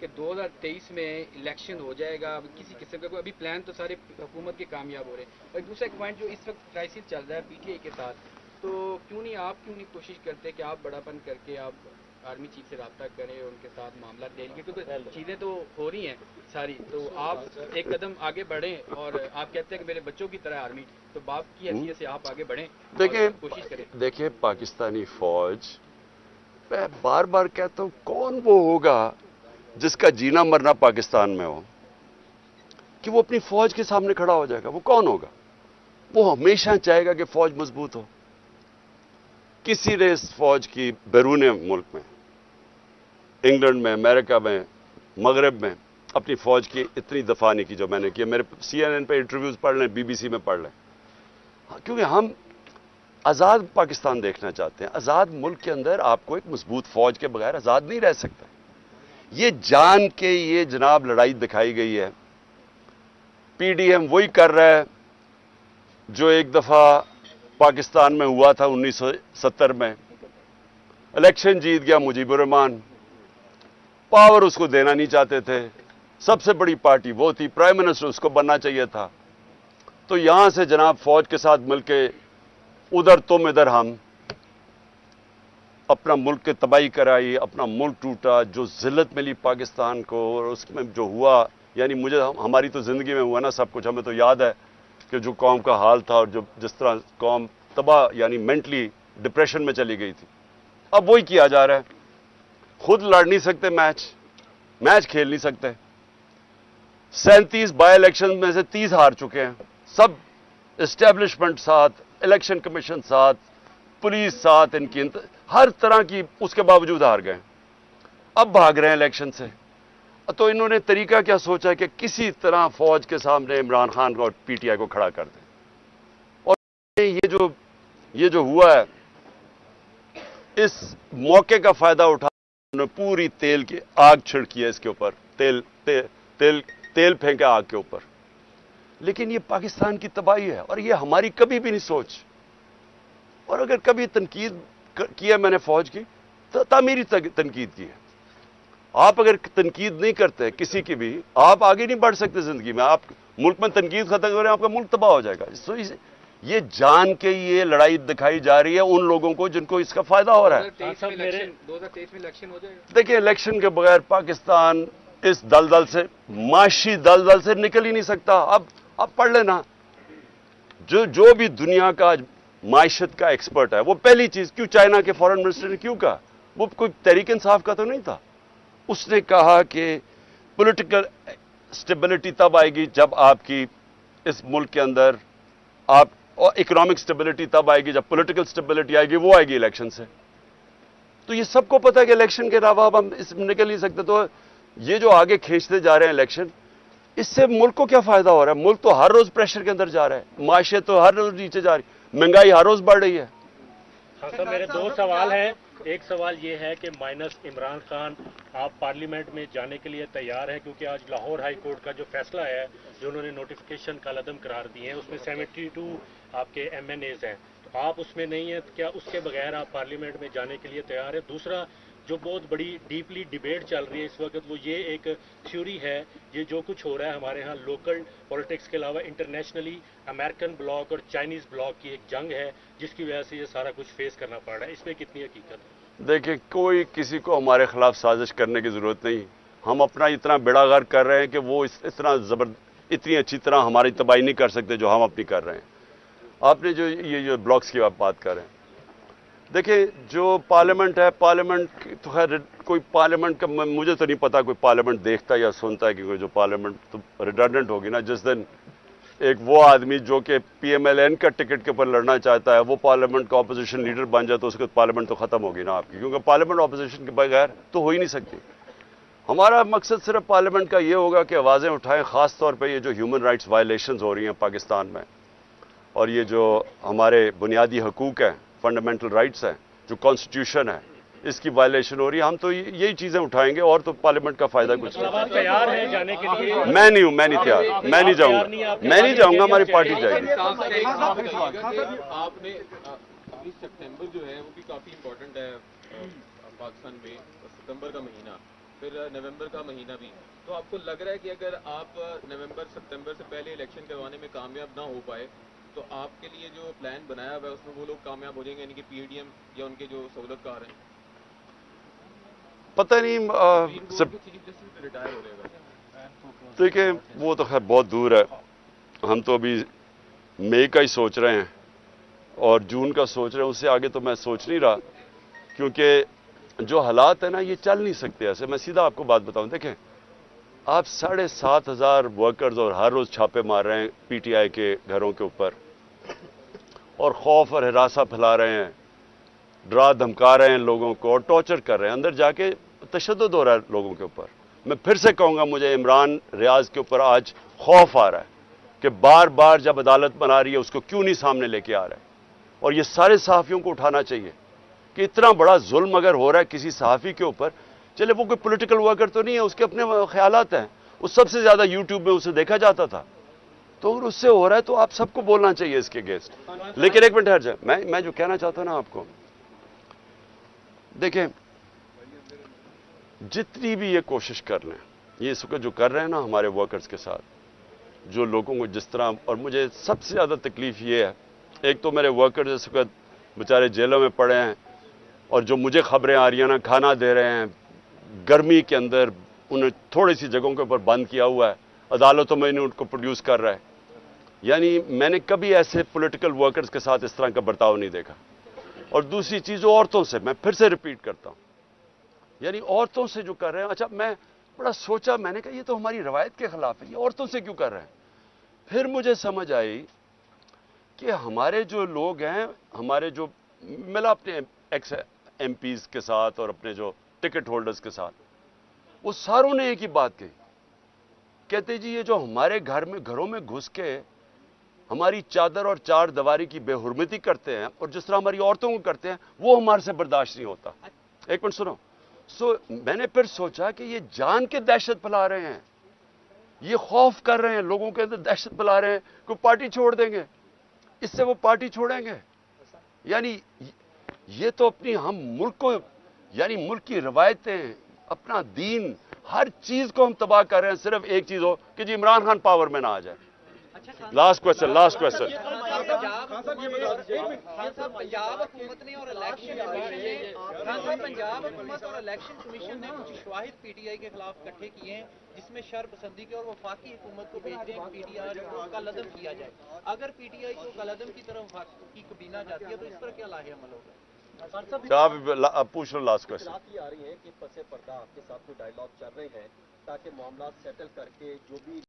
کہ 2023 میں الیکشن ہو جائے گا، کسی قسم کا کوئی ابھی پلان تو سارے حکومت کے کامیاب ہو رہے ہیں، اور دوسرا ایک پوائنٹ جو اس وقت کرائسس چل رہا ہے پی ٹی آئی کے ساتھ، تو کیوں نہیں کوشش کرتے کہ آپ بڑا پن کر کے آپ آرمی چیف سے رابطہ کریں، ان کے ساتھ معاملہ دیں گے، کیونکہ چیزیں تو ہو رہی ہیں ساری، تو آپ ایک قدم آگے بڑھیں، اور آپ کہتے ہیں کہ میرے بچوں کی طرح آرمی، تو باپ کی حیثیت سے آپ آگے بڑھیں اور کوشش کریں۔ دیکھیں پاکستانی فوج، میں بار بار کہتا ہوں، کون وہ ہوگا جس کا جینا مرنا پاکستان میں ہو کہ وہ اپنی فوج کے سامنے کھڑا ہو جائے گا؟ وہ کون ہوگا؟ وہ ہمیشہ چاہے گا کہ فوج مضبوط ہو۔ کسی نے اس فوج کی بیرون ملک میں، انگلینڈ میں، امریکہ میں، مغرب میں اپنی فوج کی اتنی دفاع نہیں کی جو میں نے کی۔ میرے سی این این پہ انٹرویوز پڑھ لیں، بی بی سی میں پڑھ لیں، کیونکہ ہم آزاد پاکستان دیکھنا چاہتے ہیں۔ آزاد ملک کے اندر آپ کو ایک مضبوط فوج کے بغیر آزاد نہیں رہ سکتا۔ یہ جان کے یہ جناب لڑائی دکھائی گئی ہے، پی ڈی ایم وہی کر رہا ہے جو ایک دفعہ پاکستان میں ہوا تھا 1970 میں۔ الیکشن جیت گیا مجیب الرحمان، پاور اس کو دینا نہیں چاہتے تھے، سب سے بڑی پارٹی وہ تھی، پرائم منسٹر اس کو بننا چاہیے تھا، تو یہاں سے جناب فوج کے ساتھ مل کے ادھر تم ادھر ہم، اپنا ملک کی تباہی کرائی، اپنا ملک ٹوٹا، جو ذلت ملی پاکستان کو، اور اس میں جو ہوا، یعنی ہماری تو زندگی میں ہوا نا سب کچھ، ہمیں تو یاد ہے کہ جو قوم کا حال تھا، اور جس طرح قوم تباہ، یعنی مینٹلی ڈپریشن میں چلی گئی تھی۔ اب وہی کیا جا رہا ہے۔ خود لڑ نہیں سکتے میچ کھیل نہیں سکتے، 37 بائی الیکشن میں سے 30 ہار چکے ہیں، سب اسٹیبلشمنٹ ساتھ، الیکشن کمیشن ساتھ، پولیس ساتھ، ان کی ہر طرح کی، اس کے باوجود ہار گئے۔ اب بھاگ رہے ہیں الیکشن سے، تو انہوں نے طریقہ کیا سوچا کہ کسی طرح فوج کے سامنے عمران خان کو اور پی ٹی آئی کو کھڑا کر دیں، اور یہ جو ہوا ہے، اس موقع کا فائدہ اٹھا انہوں نے پوری تیل کی آگ چھڑکی ہے اس کے اوپر، تیل پھینکا آگ کے اوپر۔ لیکن یہ پاکستان کی تباہی ہے، اور یہ ہماری کبھی بھی نہیں سوچ۔ اور اگر کبھی تنقید کی ہے میں نے فوج کی، تو تعمیری تنقید کی ہے۔ آپ اگر تنقید نہیں کرتے کسی کی بھی، آپ آگے نہیں بڑھ سکتے زندگی میں۔ آپ ملک میں تنقید ختم کریں، آپ کا ملک تباہ ہو جائے گا۔ یہ جان کے یہ لڑائی دکھائی جا رہی ہے ان لوگوں کو جن کو اس کا فائدہ ہو رہا ہے۔ 2023 میں الیکشن ہو جائے گا۔ دیکھیں، الیکشن کے بغیر پاکستان اس دلدل سے، معاشی دلدل سے نکل ہی نہیں سکتا۔ اب پڑھ لینا، جو بھی دنیا کا معیشت کا ایکسپرٹ ہے، وہ پہلی چیز، کیوں چائنا کے فارن منسٹر نے کیوں کہا؟ وہ کوئی تحریک انصاف کا تو نہیں تھا۔ اس نے کہا کہ پولیٹیکل سٹیبلٹی تب آئے گی جب آپ کی اس ملک کے اندر اور اکنامک سٹیبلٹی تب آئے گی جب پولیٹیکل سٹیبلٹی آئے گی، وہ آئے گی الیکشن سے۔ تو یہ سب کو پتہ ہے کہ الیکشن کے علاوہ اب ہم اس میں نکل نہیں سکتے۔ تو یہ جو آگے کھینچتے جا رہے ہیں الیکشن، اس سے ملک کو کیا فائدہ ہو رہا ہے؟ ملک تو ہر روز پریشر کے اندر جا رہا ہے، معیشت تو ہر روز نیچے جا رہی ہے، مہنگائی ہر روز بڑھ رہی ہے۔ صاحب میرے دو سوال ہیں۔ ایک سوال یہ ہے کہ مائنس عمران خان، آپ پارلیمنٹ میں جانے کے لیے تیار ہیں؟ کیونکہ آج لاہور ہائی کورٹ کا جو فیصلہ ہے، جو انہوں نے نوٹیفیکیشن کالعدم قرار دیے ہیں، اس میں 72 آپ کے ایم این ایز ہیں، تو آپ اس میں نہیں ہیں، کیا اس کے بغیر آپ پارلیمنٹ میں جانے کے لیے تیار ہیں؟ دوسرا، جو بہت بڑی ڈیپلی ڈیبیٹ چل رہی ہے اس وقت، وہ یہ ایک تھیوری ہے، یہ جو کچھ ہو رہا ہے ہمارے ہاں لوکل پولیٹکس کے علاوہ انٹرنیشنلی امریکن بلاک اور چائنیز بلاک کی ایک جنگ ہے، جس کی وجہ سے یہ سارا کچھ فیس کرنا پڑ رہا ہے، اس میں کتنی حقیقت ہے؟ دیکھیں، کوئی کسی کو ہمارے خلاف سازش کرنے کی ضرورت نہیں۔ ہم اپنا اتنا بیڑا غرق کر رہے ہیں کہ وہ اتنی اچھی طرح ہماری تباہی نہیں کر سکتے جو ہم اپنی کر رہے ہیں۔ آپ نے جو بلاکس کی آپ بات کر رہے ہیں، دیکھیں، جو پارلیمنٹ ہے، پارلیمنٹ تو خیر کوئی پارلیمنٹ کا مجھے تو نہیں پتا کوئی پارلیمنٹ دیکھتا یا سنتا ہے، کیونکہ جو پارلیمنٹ تو ریڈنڈنٹ ہوگی نا۔ جس دن ایک وہ آدمی جو کہ پی ایم ایل این کا ٹکٹ کے اوپر لڑنا چاہتا ہے، وہ پارلیمنٹ کا اپوزیشن لیڈر بن جائے، تو اس کے پارلیمنٹ تو ختم ہوگی نا آپ کی، کیونکہ پارلیمنٹ اپوزیشن کے بغیر تو ہو ہی نہیں سکتی۔ ہمارا مقصد صرف پارلیمنٹ کا یہ ہوگا کہ آوازیں اٹھائیں، خاص طور پہ یہ جو ہیومن رائٹس وائلیشنز ہو رہی ہیں پاکستان میں، اور یہ جو ہمارے بنیادی حقوق ہیں، فنڈامنٹل رائٹس ہیں، جو کانسٹیٹیوشن ہے، اس کی وائلیشن ہو رہی ہے، ہم تو یہی چیزیں اٹھائیں گے، اور تو پارلیمنٹ کا فائدہ کچھ نہیں۔ آپ تیار ہیں جانے کے لیے؟ میں نہیں ہوں، میں نہیں تیار، میں نہیں جاؤں گا، میں نہیں جاؤں گا، ہماری پارٹی جائے گی۔ آپ نے 19 سپتمبر جو ہے وہ بھی کافی امپورٹنٹ ہے پاکستان میں، ستمبر کا مہینہ، پھر نومبر کا مہینہ بھی. تو آپ کو لگ رہا ہے کہ اگر آپ نومبر ستمبر سے پہلے الیکشن کروانے میں کامیاب نہ ہو پائے تو آپ کے لیے جو پلان بنایا ہوا ہے اس میں وہ لوگ کامیاب ہو جائیں گے, یعنی کہ پی ڈی ایم یا ان کے جو سہولت کار ہیں؟ پتہ نہیں چیف جسٹس ریٹائر ہو رہے گا. دیکھیں وہ تو خیر بہت دور ہے, ہم تو ابھی مئی کا ہی سوچ رہے ہیں اور جون کا سوچ رہے ہیں, اس سے آگے تو میں سوچ نہیں رہا, کیونکہ جو حالات ہیں نا یہ چل نہیں سکتے ایسے. میں سیدھا آپ کو بات بتاؤں, دیکھیں آپ 7,500 ورکرز اور ہر روز چھاپے مار رہے ہیں پی ٹی آئی کے گھروں کے اوپر اور خوف اور ہراساں پھیلا رہے ہیں, ڈرا دھمکا رہے ہیں لوگوں کو اور ٹارچر کر رہے ہیں, اندر جا کے تشدد ہو رہا ہے لوگوں کے اوپر. میں پھر سے کہوں گا مجھے عمران ریاض کے اوپر آج خوف آ رہا ہے کہ بار بار جب عدالت بنا رہی ہے اس کو کیوں نہیں سامنے لے کے آ رہا ہے. اور یہ سارے صحافیوں کو اٹھانا چاہیے کہ اتنا بڑا ظلم اگر ہو رہا ہے کسی صحافی کے اوپر, چلے وہ کوئی پولیٹیکل ورکر تو نہیں ہے, اس کے اپنے خیالات ہیں, وہ سب سے زیادہ یوٹیوب میں اسے دیکھا جاتا تھا, تو اگر اس سے ہو رہا ہے تو آپ سب کو بولنا چاہیے اس کے اگینسٹ. لیکن ایک منٹ ٹھہر جائے, میں جو کہنا چاہتا ہوں نا آپ کو, دیکھیں جتنی بھی یہ کوشش کر لیں, یہ اس وقت جو کر رہے ہیں نا ہمارے ورکرز کے ساتھ, جو لوگوں کو جس طرح, اور مجھے سب سے زیادہ تکلیف یہ ہے, ایک تو میرے ورکرز اس وقت بیچارے جیلوں میں پڑے ہیں اور جو مجھے خبریں آ رہی ہیں نا کھانا دے رہے ہیں گرمی کے اندر, انہیں تھوڑی سی جگہوں کے اوپر بند کیا ہوا ہے, عدالتوں میں انہیں ان کو پروڈیوس کر رہا ہے. یعنی میں نے کبھی ایسے پولیٹیکل ورکرز کے ساتھ اس طرح کا برتاؤ نہیں دیکھا. اور دوسری چیز عورتوں سے, میں پھر سے ریپیٹ کرتا ہوں, یعنی عورتوں سے جو کر رہے ہیں, اچھا میں بڑا سوچا, میں نے کہا یہ تو ہماری روایت کے خلاف ہے, یہ عورتوں سے کیوں کر رہے ہیں. پھر مجھے سمجھ آئی کہ ہمارے جو لوگ ہیں, ہمارے جو ملا اپنے ایکس ایم پیز کے ساتھ اور اپنے جو ٹکٹ ہولڈرز کے ساتھ, وہ ساروں نے ایک ہی بات کہی, کہتے جی یہ جو ہمارے گھروں میں گھس کے ہماری چادر اور چار دیواری کی بے حرمتی کرتے ہیں اور جس طرح ہماری عورتوں کو کرتے ہیں وہ ہمارے سے برداشت نہیں ہوتا. ایک منٹ سنو. میں نے پھر سوچا کہ یہ جان کے دہشت پھیلا رہے ہیں, یہ خوف کر رہے ہیں لوگوں کے اندر, دہشت پھیلا رہے ہیں کہ پارٹی چھوڑ دیں گے, اس سے وہ پارٹی چھوڑیں گے. یعنی یہ تو اپنی ہم ملک کو, یعنی ملک کی روایتیں, اپنا دین, ہر چیز کو ہم تباہ کر رہے ہیں, صرف ایک چیز ہو کہ جی عمران خان پاور میں نہ آ جائے. Last question. پنجاب حکومت نے اور الیکشن کمیشن نے کچھ شواہد پی ٹی آئی کے خلاف اکٹھے کیے ہیں جس میں شر پسندی کے اور وفاقی حکومت کو بھیجتے ہیں پی ٹی آئی کو کالعدم کیا جائے. اگر پی ٹی آئی کو کالعدم کی طرف کی کابینہ جاتی ہے تو اس پر کیا لاحق عمل ہوگا؟ آپ پوچھ لو لاسٹ کوشچن. آ رہی ہے کہ پس پردہ آپ کے ساتھ کوئی ڈائیلاگ چل رہے ہیں تاکہ معاملات سیٹل کر کے جو بھی